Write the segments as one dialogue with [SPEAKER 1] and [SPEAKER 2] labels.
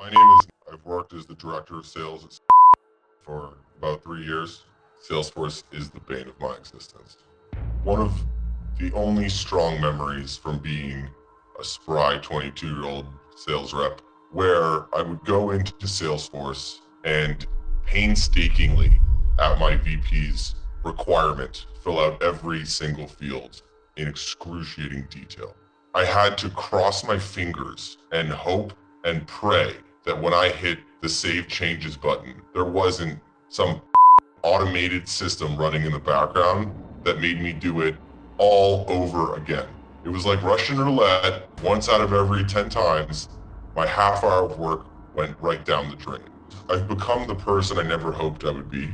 [SPEAKER 1] My name is, I've worked as the director of sales at for about 3 years. Salesforce is the bane of my existence. One of the only strong memories from being a spry 22-year-old sales rep, where I would go into Salesforce and painstakingly, at my VP's requirement, fill out every single field in excruciating detail. I had to cross my fingers and hope and pray that when I hit the save changes button, there wasn't some automated system running in the background that made me do it all over again. It was like Russian roulette. Once out of every 10 times, my half hour of work went right down the drain. I've become the person I never hoped I would be.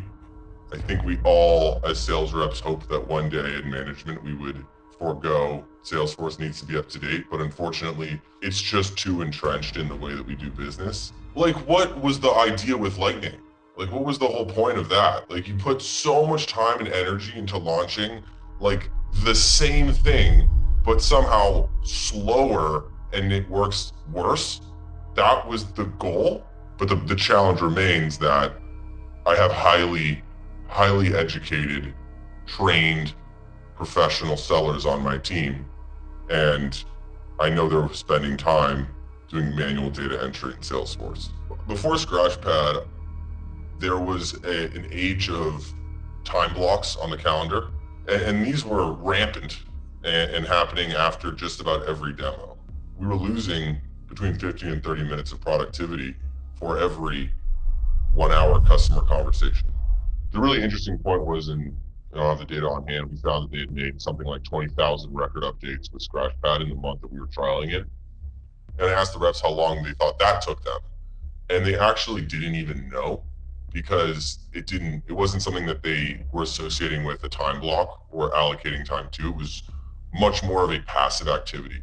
[SPEAKER 1] I think we all, as sales reps, hoped that one day in management we would forego Salesforce needs to be up to date, but unfortunately, it's just too entrenched in the way that we do business. Like, what was the idea with Lightning? Like, what was the whole point of that? Like, you put so much time and energy into launching, like, the same thing, but somehow slower and it works worse. That was the goal. But the challenge remains that I have highly educated, trained, professional sellers on my team. And I know they're spending time doing manual data entry in Salesforce. Before Scratchpad, there was an age of time blocks on the calendar, and these were rampant and happening after just about every demo. We were losing between 15 and 30 minutes of productivity for every 1 hour customer conversation. The really interesting point was I don't have the data on hand, we found that they had made something like 20,000 record updates with Scratchpad in the month that we were trialing it. And I asked the reps how long they thought that took them. And they actually didn't even know, because it wasn't something that they were associating with a time block or allocating time to. It was much more of a passive activity.